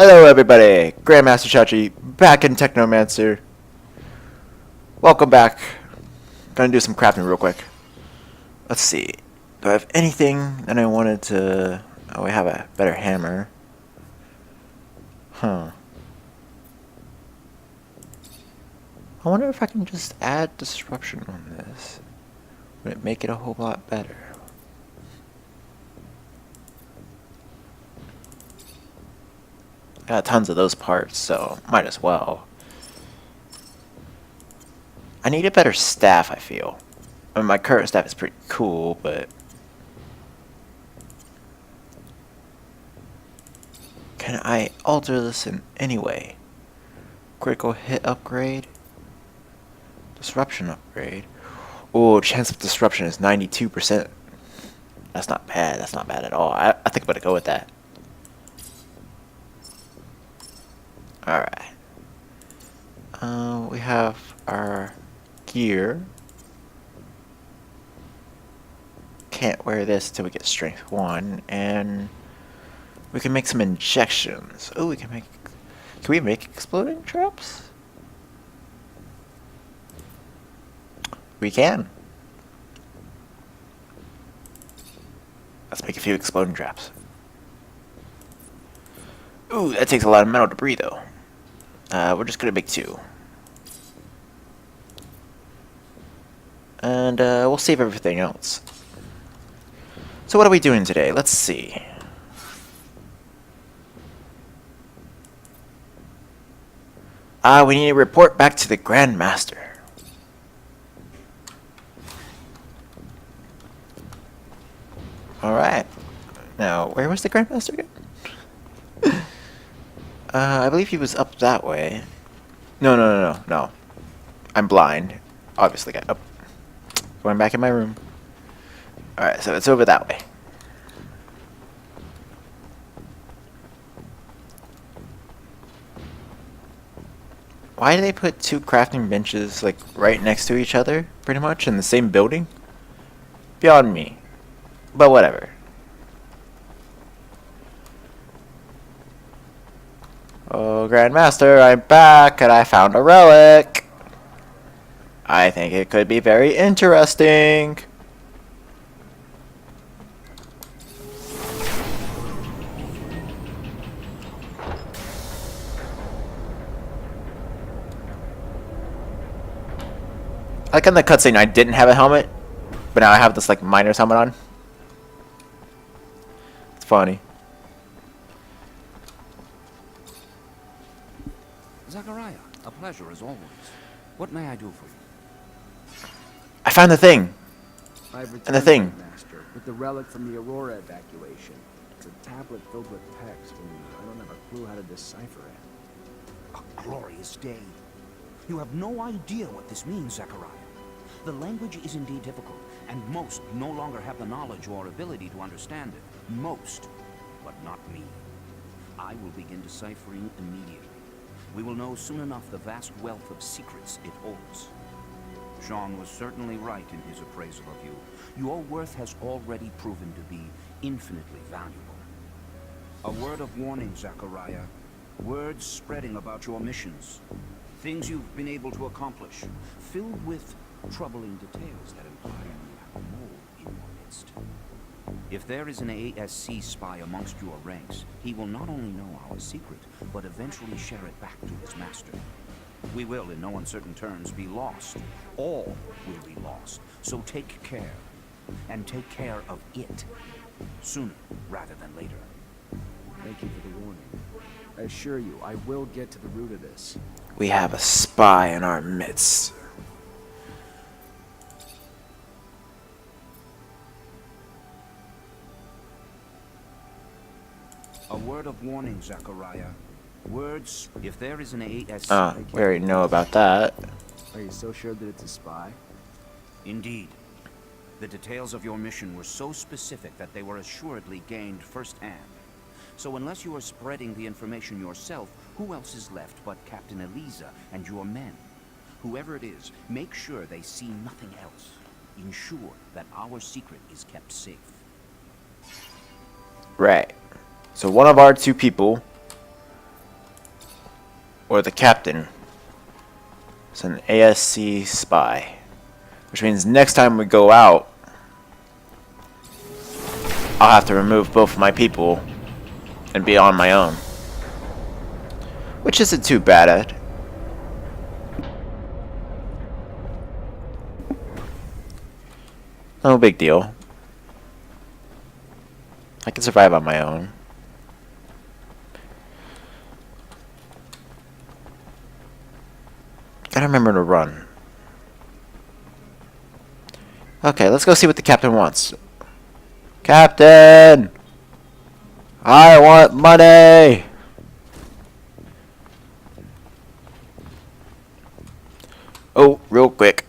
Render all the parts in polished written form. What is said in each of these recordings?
Hello everybody, Grandmaster Chachi back in Technomancer. Welcome back. Gonna do some crafting real quick. Let's see. Do I have anything that I wanted to... Oh, we have a better hammer. Huh. I wonder if I can just add disruption on this. Would it make it a whole lot better? Got tons of those parts, so might as well. I need a better staff, I feel. I mean, my current staff is pretty cool, but... Can I alter this in any way? Critical hit upgrade? Disruption upgrade? Oh, chance of disruption is 92%. That's not bad, that's not bad at all. I think I'm gonna go with that. Alright. We have our gear. Can't wear this till we get strength 1, and we can make some injections. Oh, can we make exploding traps? We can. Let's make a few exploding traps. Ooh, that takes a lot of metal debris though. We're just gonna make 2. And we'll save everything else. So what are we doing today? Let's see. We need to report back to the Grand Master. Alright. Now, where was the Grand Master again? I believe he was up that way. No. I'm blind. Obviously, got up. Going back in my room. Alright, so it's over that way. Why do they put 2 crafting benches, like, right next to each other, pretty much, in the same building? Beyond me. But whatever. Oh, Grandmaster, I'm back, and I found a relic. I think it could be very interesting. Like in the cutscene, I didn't have a helmet, but now I have this like miner's helmet on. It's funny. Zachariah, a pleasure as always. What may I do for you? I found the thing. I've And the thing. Master, with the relic from the Aurora evacuation. It's a tablet filled with text, and I don't have a clue how to decipher it. A glorious day. You have no idea what this means, Zachariah. The language is indeed difficult, and most no longer have the knowledge or ability to understand it. Most, but not me. I will begin deciphering immediately. We will know soon enough the vast wealth of secrets it holds. Jean was certainly right in his appraisal of you. Your worth has already proven to be infinitely valuable. A word of warning, Zachariah. Words spreading about your missions. Things you've been able to accomplish, filled with troubling details that imply you have a mole in your midst. If there is an ASC spy amongst your ranks, he will not only know our secret, but eventually share it back to his master. We will, in no uncertain terms, be lost. All will be lost. So take care. And take care of it. Sooner rather than later. Thank you for the warning. I assure you, I will get to the root of this. We have a spy in our midst. A word of warning, Zachariah. Words, if there is an ASC... We already know about that. Are you so sure that it's a spy? Indeed. The details of your mission were so specific that they were assuredly gained firsthand. So unless you are spreading the information yourself, who else is left but Captain Eliza and your men? Whoever it is, make sure they see nothing else. Ensure that our secret is kept safe. Right. So one of our 2 people or the captain. It's an ASC spy. Which means next time we go out, I'll have to remove both of my people and be on my own. Which isn't too bad. No big deal. I can survive on my own. Gotta remember to run. Okay, let's go see what the captain wants. Captain! I want money! Oh, real quick.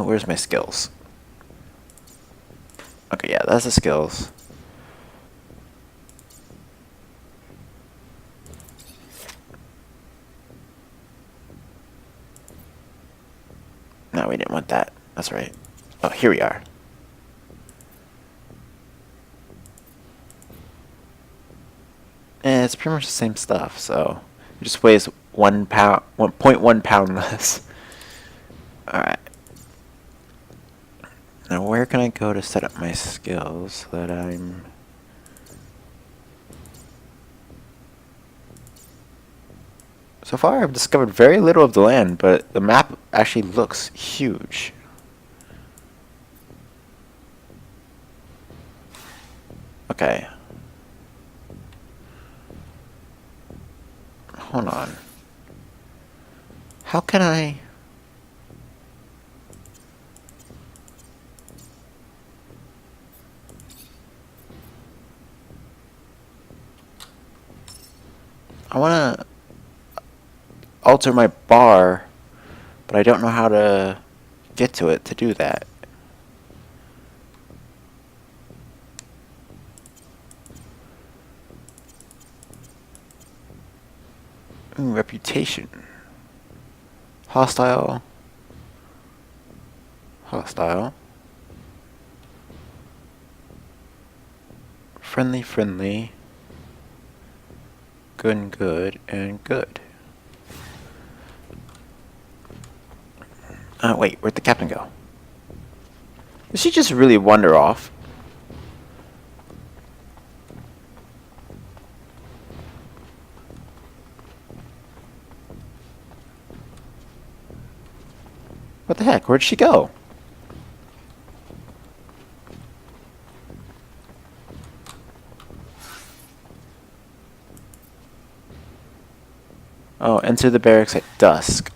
Where's my skills? Okay, yeah, that's the skills. No, we didn't want that. That's right. Oh, here we are. And it's pretty much the same stuff, so it just weighs 1 pound, 1.1 pound less. Alright. Now where can I go to set up my skills so that I'm... So far I've discovered very little of the land, but the map actually looks huge. Okay. Hold on. How can I... I want to alter my bar, but I don't know how to get to it to do that. Ooh, reputation. Hostile. Hostile. Friendly, friendly. Good, and good. Wait, where'd the captain go? Did she just really wander off? What the heck? Where'd she go? Oh, enter the barracks at dusk.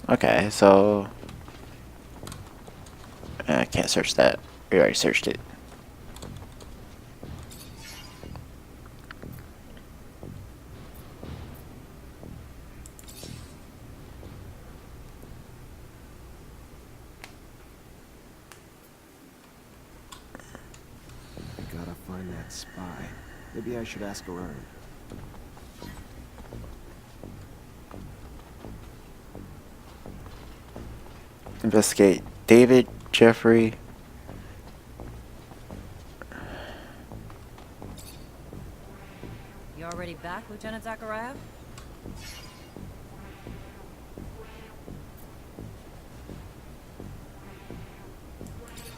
Okay, so... I can't search that. We already searched it. I gotta find that spy. Maybe I should ask around. Investigate David, Jeffrey. You already back, Lieutenant Zakhariev?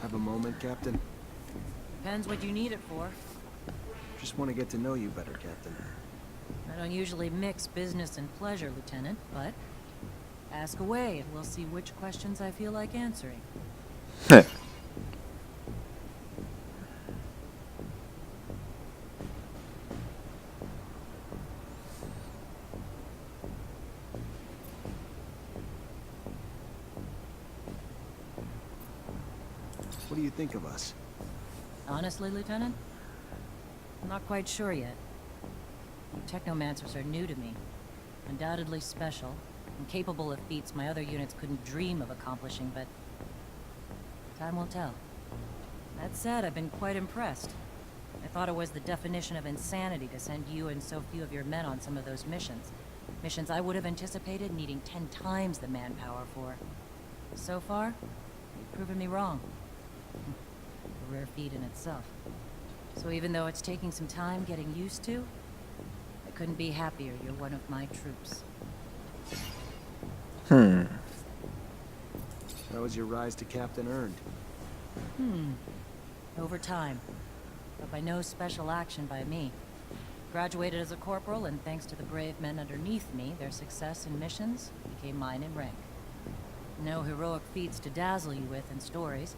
Have a moment, Captain? Depends what you need it for. Just want to get to know you better, Captain. I don't usually mix business and pleasure, Lieutenant, but ask away and we'll see which questions I feel like answering. What do you think of us? Honestly, Lieutenant? I'm not quite sure yet. Technomancers are new to me. Undoubtedly special, and capable of feats my other units couldn't dream of accomplishing, but time will tell. That said, I've been quite impressed. I thought it was the definition of insanity to send you and so few of your men on some of those missions. Missions I would have anticipated needing 10 times the manpower for. So far, you've proven me wrong. A rare feat in itself. So even though it's taking some time getting used to, I couldn't be happier you're one of my troops. How was your rise to captain earned? Over time. But by no special action by me. Graduated as a corporal, and thanks to the brave men underneath me, their success in missions became mine in rank. No heroic feats to dazzle you with in stories.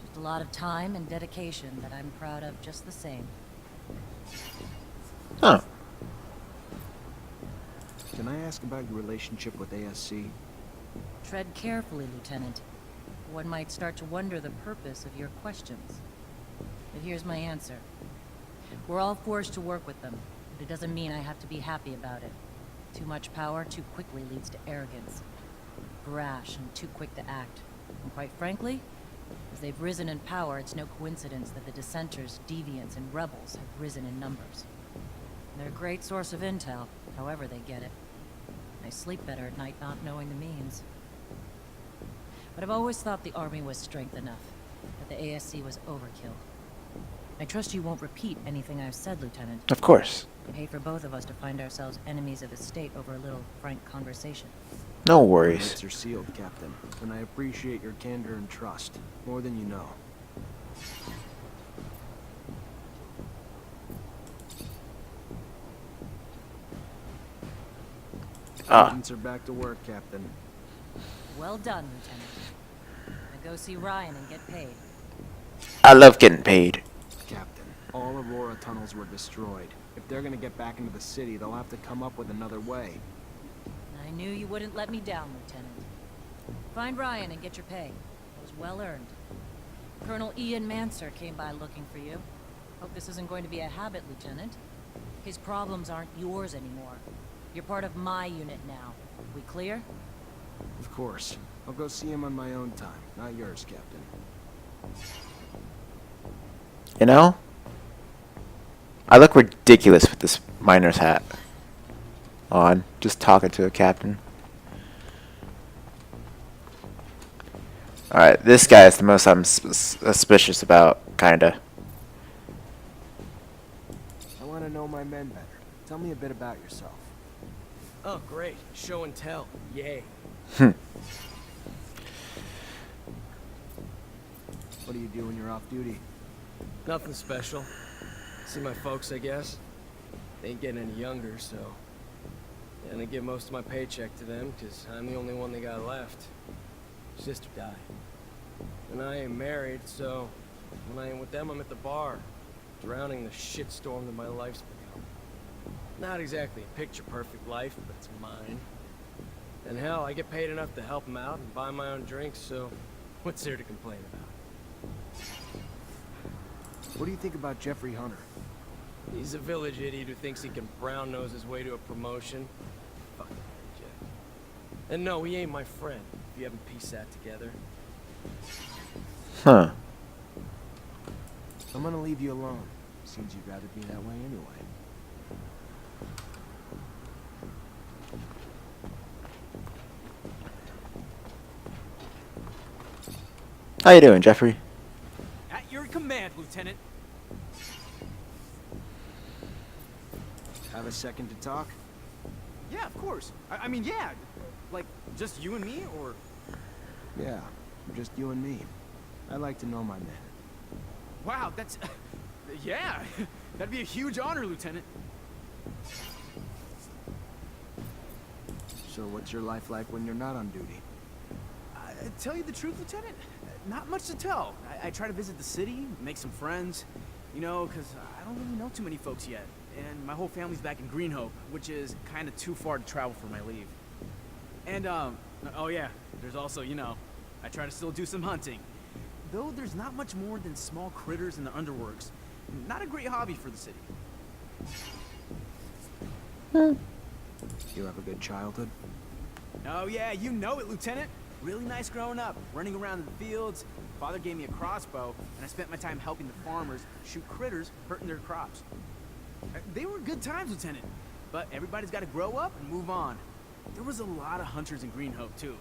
Just a lot of time and dedication that I'm proud of just the same. Huh. Can I ask about your relationship with ASC? Tread carefully, Lieutenant. One might start to wonder the purpose of your questions. But here's my answer. We're all forced to work with them, but it doesn't mean I have to be happy about it. Too much power too quickly leads to arrogance. Brash and too quick to act. And quite frankly, as they've risen in power, it's no coincidence that the dissenters, deviants, and rebels have risen in numbers. They're a great source of intel, however they get it. I sleep better at night not knowing the means. But I've always thought the army was strength enough, that the ASC was overkill. I trust you won't repeat anything I've said, Lieutenant. Of course. I'd hate for both of us to find ourselves enemies of the state over a little frank conversation. No My worries. lips are sealed, Captain, and I appreciate your candor and trust, more than you know. Students are back to work, Captain. Well done, Lieutenant. Now go see Ryan and get paid. I love getting paid. Captain, all Aurora tunnels were destroyed. If they're gonna get back into the city, they'll have to come up with another way. I knew you wouldn't let me down, Lieutenant. Find Ryan and get your pay. It was well earned. Colonel Ian Mancer came by looking for you. Hope this isn't going to be a habit, Lieutenant. His problems aren't yours anymore. You're part of my unit now. We clear? Of course. I'll go see him on my own time, not yours, Captain. You know? I look ridiculous with this miner's hat on, just talking to a captain. Alright, this guy is the most I'm suspicious about, kinda. I want to know my men better. Tell me a bit about yourself. Oh, great. Show and tell. Yay. What do you do when you're off duty? Nothing special. See my folks, I guess. They ain't getting any younger, so... And I give most of my paycheck to them, because I'm the only one they got left. Sister died. And I ain't married, so... When I ain't with them, I'm at the bar. Drowning the shitstorm that my life's become. Not exactly a picture-perfect life, but it's mine. And hell, I get paid enough to help them out and buy my own drinks, so... What's there to complain about? What do you think about Jeffrey Hunter? He's a village idiot who thinks he can brown-nose his way to a promotion. Fucking Jeff. And no, he ain't my friend, if you haven't pieced that together. Huh. I'm gonna leave you alone. Seems you'd rather be that way anyway. How you doing, Jeffrey? At your command, Lieutenant. Have a second to talk? Yeah, of course. I mean, yeah. Like, just you and me, or... Yeah, just you and me. I'd like to know my men. Wow, that's... yeah, that'd be a huge honor, Lieutenant. So what's your life like when you're not on duty? Tell you the truth, Lieutenant, not much to tell. I try to visit the city, make some friends, you know, because I don't really know too many folks yet. And my whole family's back in Greenhope, which is kind of too far to travel for my leave. And, oh yeah, there's also, you know, I try to still do some hunting. Though there's not much more than small critters in the underworks. Not a great hobby for the city. You have a good childhood? Oh yeah, you know it, Lieutenant. Really nice growing up, running around in the fields. Father gave me a crossbow, and I spent my time helping the farmers shoot critters hurting their crops. They were good times, Lieutenant, but everybody's got to grow up and move on. There was a lot of hunters in Greenhope, too.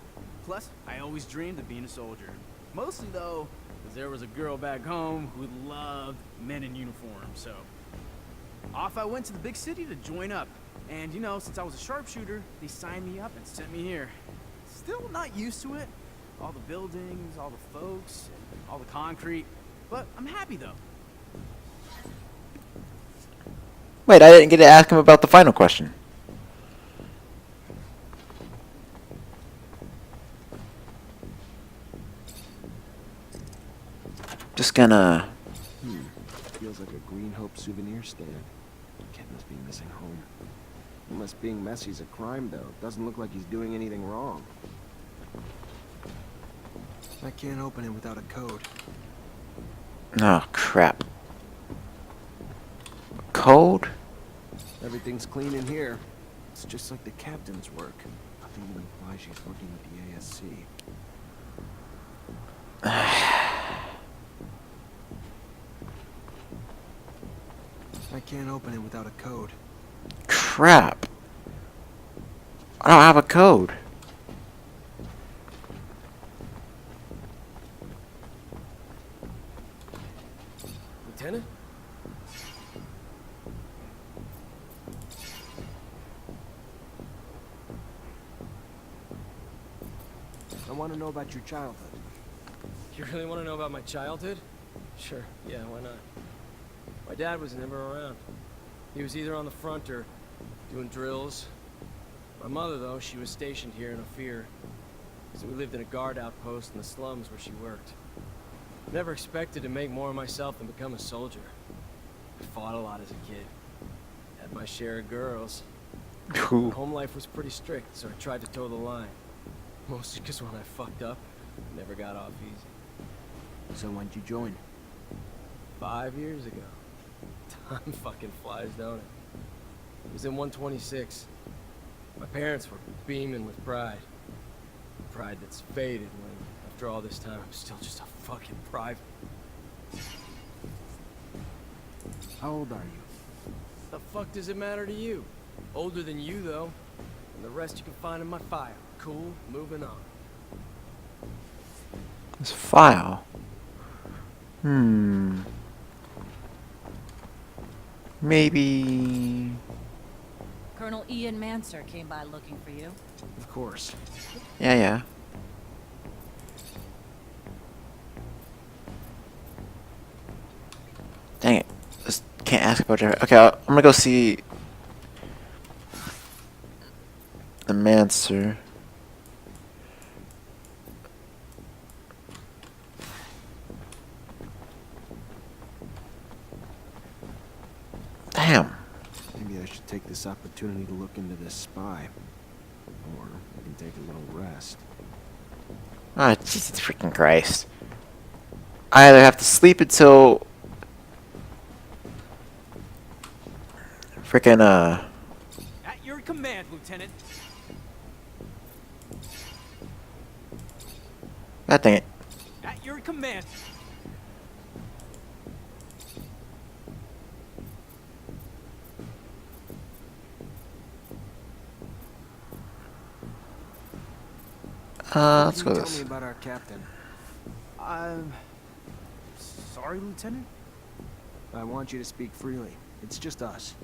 Plus, I always dreamed of being a soldier. Mostly, though, because there was a girl back home who loved men in uniform, so... Off I went to the big city to join up. And, you know, since I was a sharpshooter, they signed me up and sent me here. Still not used to it. All the buildings, all the folks, all the concrete. But I'm happy, though. Wait, I didn't get to ask him about the final question. Just gonna... Feels like a Green Hope souvenir stand. Kid must be missing home. Unless being messy is a crime, though. Doesn't look like he's doing anything wrong. I can't open it without a code. Oh, crap. Code? Everything's clean in here. It's just like the captain's work. Nothing even implies she's working with the ASC. I can't open it without a code. Crap. I don't have a code. Lieutenant? I want to know about your childhood. You really want to know about my childhood? Sure, yeah, why not? My dad was never around. He was either on the front or doing drills. My mother, though, she was stationed here in Ophir. So we lived in a guard outpost in the slums where she worked. Never expected to make more of myself than become a soldier. I fought a lot as a kid. Had my share of girls. Ooh. Home life was pretty strict, so I tried to toe the line. Mostly because when I fucked up, I never got off easy. So when'd you join? 5 years ago. Time fucking flies, don't it? It was in 126. My parents were beaming with pride. Pride that's faded when, after all this time, I'm still just a fucking private. How old are you? The fuck does it matter to you? Older than you, though. And the rest you can find in my file. Cool, moving on. This file. Maybe... Colonel Ian Mancer came by looking for you. Of course. Yeah. Dang it. Just can't ask about your... Okay, I'm gonna go see... the Mancer. Damn. Maybe I should take this opportunity to look into this spy. Or I can take a little rest. Ah, Jesus freaking Christ. I either have to sleep until... freaking, At your command, Lieutenant. God dang it. At your command. Let's go Can you with tell me this. about our captain? I'm... sorry, Lieutenant? I want you to speak freely. It's just us.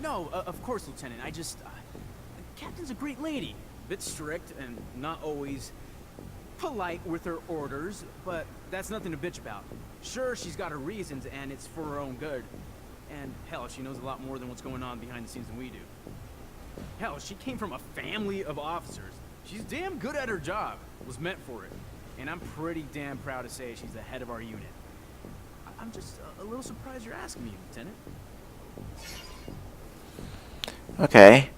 No, of course, Lieutenant. I just... the captain's a great lady. Bit strict and not always polite with her orders, but that's nothing to bitch about. Sure, she's got her reasons, and it's for her own good. And hell, she knows a lot more than what's going on behind the scenes than we do. Hell, she came from a family of officers. She's damn good at her job. Was meant for it. And I'm pretty damn proud to say she's the head of our unit. I'm just a little surprised you're asking me, Lieutenant. Okay.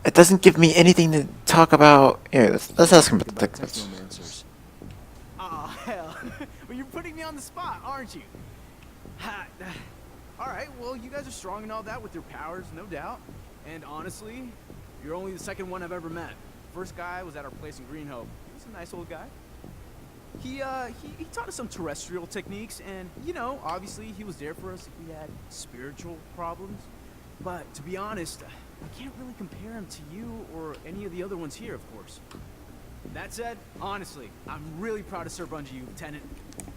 It doesn't give me anything to talk about. Here, let's ask him about the Technomancers. Aw, hell. Well, you're putting me on the spot, aren't you? Alright, well, you guys are strong and all that with your powers, no doubt. And honestly, you're only the second one I've ever met. First guy was at our place in Green Hope. He was a nice old guy. He taught us some terrestrial techniques, and, you know, obviously he was there for us if we had spiritual problems. But, to be honest, I can't really compare him to you or any of the other ones here, of course. That said, honestly, I'm really proud to serve under you, Lieutenant.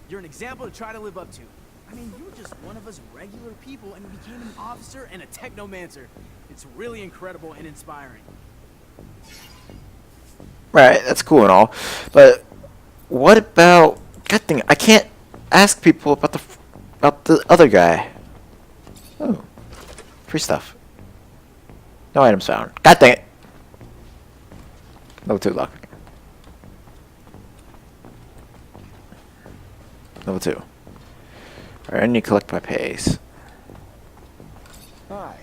You're an example to try to live up to. I mean, you were just one of us regular people and you became an officer and a Technomancer. It's really incredible and inspiring. Right, that's cool and all, but what about? God dang it, I can't ask people about the other guy. Oh, free stuff. No items found. God dang it. Level 2 lock. Level 2. Alright, I need to collect my pays. Hi.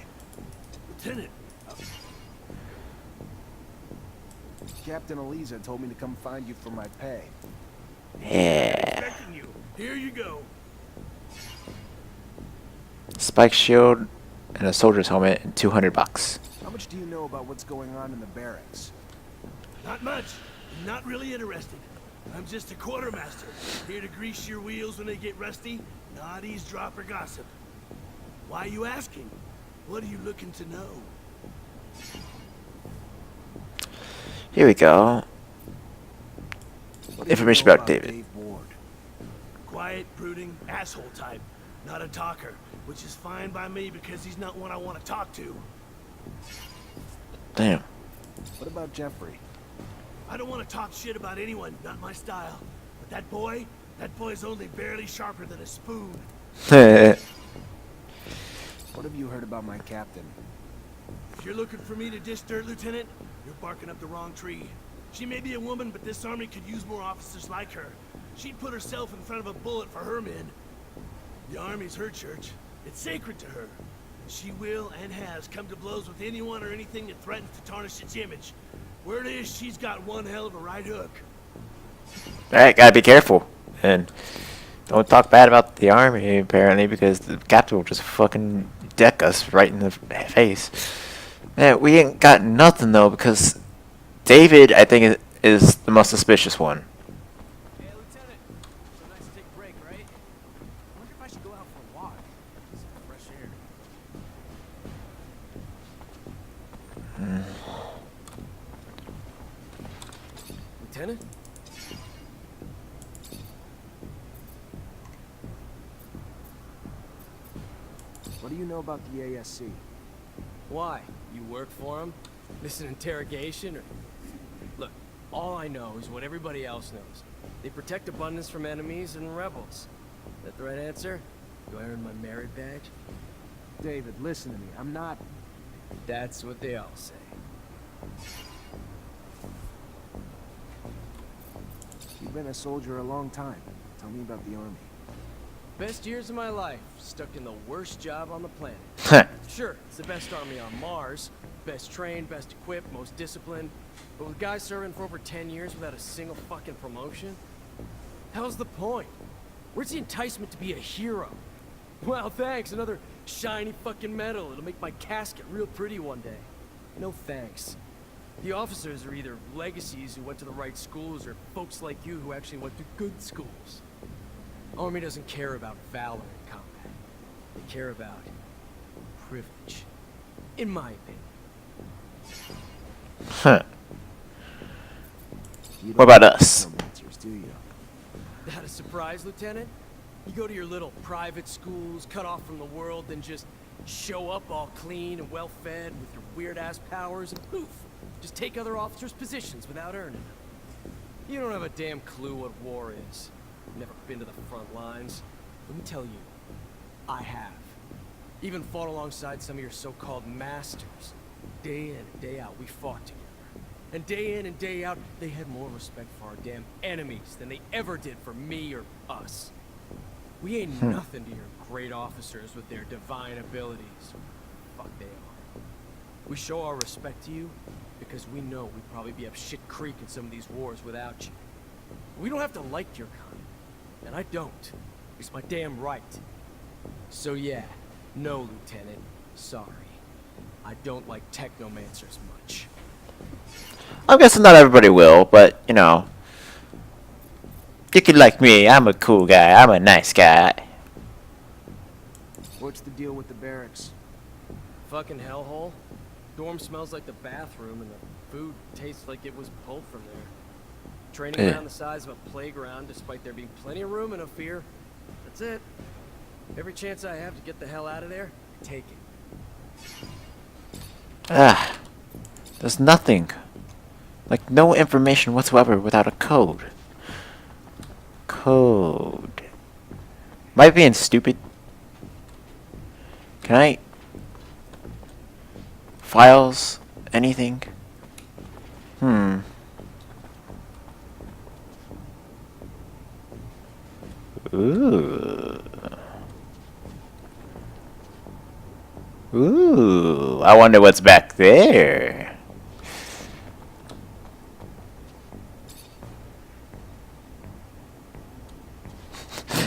Lieutenant, Captain Eliza told me to come find you for my pay. Yeah. expecting you. Here you go. Spike shield and a soldier's helmet and $200. How much do you know about what's going on in the barracks? Not much. Not really interested. I'm just a quartermaster, here to grease your wheels when they get rusty, not eavesdrop or gossip. Why are you asking? What are you looking to know? Here we go. What do you Information know about David. Dave Ward? Quiet, brooding, asshole type. Not a talker, which is fine by me because he's not one I want to talk to. Damn. What about Jeffrey? I don't want to talk shit about anyone, not my style. But that boy's only barely sharper than a spoon. What have you heard about my captain? If you're looking for me to dish dirt, Lieutenant, you're barking up the wrong tree. She may be a woman, but this army could use more officers like her. She'd put herself in front of a bullet for her men. The army's her church. It's sacred to her. And she will and has come to blows with anyone or anything that threatens to tarnish its image. Word is, she's got one hell of a right hook. Alright, gotta be careful. And don't talk bad about the army, apparently, because the captain will just fucking deck us right in the face. Man, we ain't got nothing, though, because David, I think, is the most suspicious one. Hey, Lieutenant. So nice to take a break, right? I wonder if I should go out for a walk. Some fresh air. Lieutenant? What do you know about the ASC? Why? You work for him? This an interrogation or... Look, all I know is what everybody else knows. They protect abundance from enemies and rebels. Is that the right answer? Do I earn my merit badge? David, listen to me. I'm not... That's what they all say. You've been a soldier a long time. Tell me about the army. Best years of my life, stuck in the worst job on the planet. Sure, it's the best army on Mars. Best trained, best equipped, most disciplined. But with guys serving for over 10 years without a single fucking promotion? Hell's the point? Where's the enticement to be a hero? Well, thanks. Another shiny fucking medal. It'll make my casket real pretty one day. No thanks. The officers are either legacies who went to the right schools or folks like you who actually went to good schools. Army doesn't care about valor in combat. They care about privilege. In my opinion. Huh. You What don't about like us? Technomancers, do you? That a surprise, Lieutenant? You go to your little private schools, cut off from the world, then just show up all clean and well-fed with your weird-ass powers, and poof, just take other officers' positions without earning them. You don't have a damn clue what war is. Never been to the front lines. Let me tell you, I have. Even fought alongside some of your so-called masters. Day in and day out, we fought together. And day in and day out, they had more respect for our damn enemies than they ever did for me or us. We ain't nothing to your great officers with their divine abilities. Fuck they are. We show our respect to you because we know we'd probably be up shit creek in some of these wars without you. We don't have to like your kind. And I don't. It's my damn right. So yeah, no, Lieutenant. Sorry. I don't like Technomancers much. I'm guessing not everybody will, but, you know. You could like me. I'm a cool guy. I'm a nice guy. What's the deal with the barracks? Fucking hellhole. Dorm smells like the bathroom and the food tastes like it was pulled from there. Training around the size of a playground, despite there being plenty of room and no fear. That's it. Every chance I have to get the hell out of there, I take it. Ah, there's nothing. Like, no information whatsoever without a code. Code. Am I being stupid? Can I... Files? Anything? Ooh. Ooh. I wonder what's back there.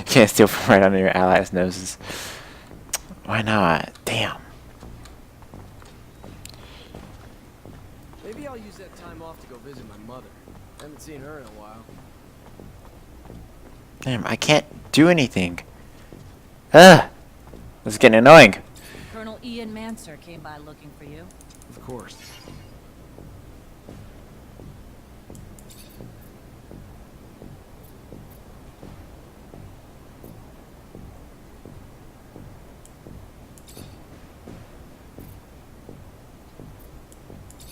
Can't steal from right under your allies' noses. Why not? Damn. Maybe I'll use that time off to go visit my mother. Haven't seen her in a while. Damn, I can't do anything. Ugh. This is getting annoying. Colonel Ian Mancer came by looking for you. Of course.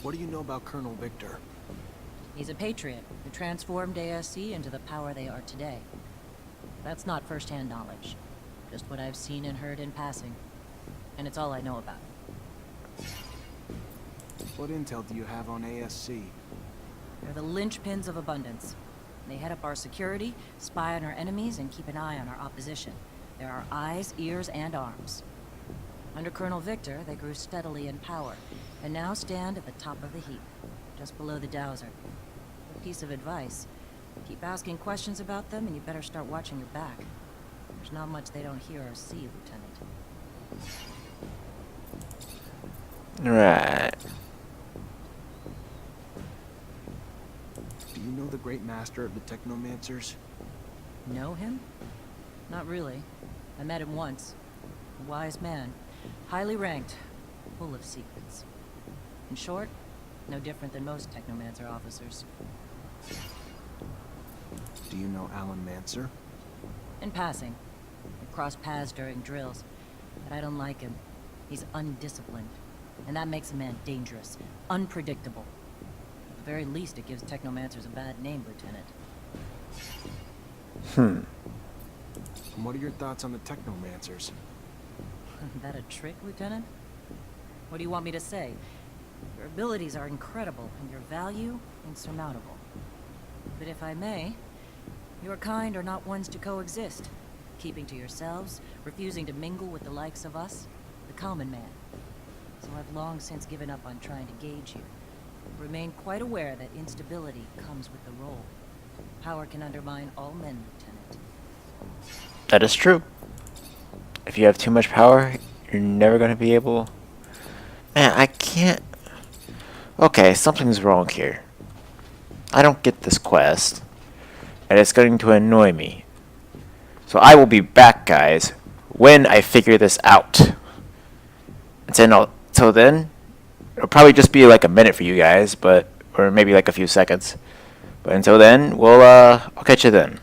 What do you know about Colonel Victor? He's a patriot who transformed ASC into the power they are today. That's not first-hand knowledge. Just what I've seen and heard in passing. And it's all I know about him. What intel do you have on ASC? They're the linchpins of abundance. They head up our security, spy on our enemies, and keep an eye on our opposition. They're our eyes, ears, and arms. Under Colonel Victor, they grew steadily in power, and now stand at the top of the heap, just below the Dowser. A piece of advice: keep asking questions about them, and you better start watching your back. There's not much they don't hear or see, Lieutenant. Right. Do you know the great master of the Technomancers? Know him? Not really. I met him once. A wise man. Highly ranked. Full of secrets. In short, no different than most Technomancer officers. Do you know Alan Mancer? In passing. We cross paths during drills. But I don't like him. He's undisciplined. And that makes a man dangerous. Unpredictable. At the very least, it gives Technomancers a bad name, Lieutenant. And what are your thoughts on the Technomancers? That a trick, Lieutenant? What do you want me to say? Your abilities are incredible, and your value insurmountable. But if I may, your kind are not ones to coexist. Keeping to yourselves, refusing to mingle with the likes of us, the common man. So I've long since given up on trying to gauge you. Remain quite aware that instability comes with the role. Power can undermine all men, Lieutenant. That is true. If you have too much power, you're never going to be able... Man, I can't... Okay, something's wrong here. I don't get this quest. And it's going to annoy me. So I will be back, guys, when I figure this out. Until then, it'll probably just be like a minute for you guys, but... Or maybe like a few seconds. But until then, I'll catch you then.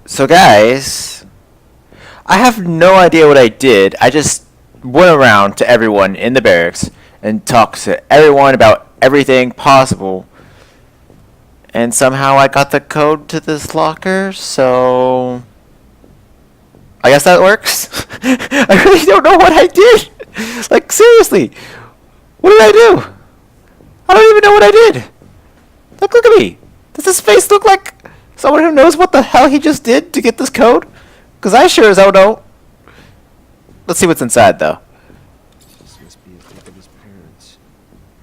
So guys, I have no idea what I did. I just went around to everyone in the barracks and talked to everyone about everything possible. And somehow I got the code to this locker, so... I guess that works. I really don't know what I did. Like, seriously. What did I do? I don't even know what I did. Look at me. Does this face look like someone who knows what the hell he just did to get this code? Because I sure as hell don't. Let's see what's inside, though. This must be a tape of his parents.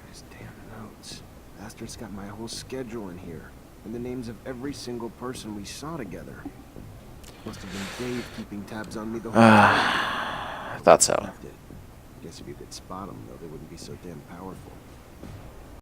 His damn notes. Bastard's got my whole schedule in here. And the names of every single person we saw together. Must have been Dave keeping tabs on me the whole time. I thought so. Guess if you could spot them, though, they wouldn't be so damn powerful.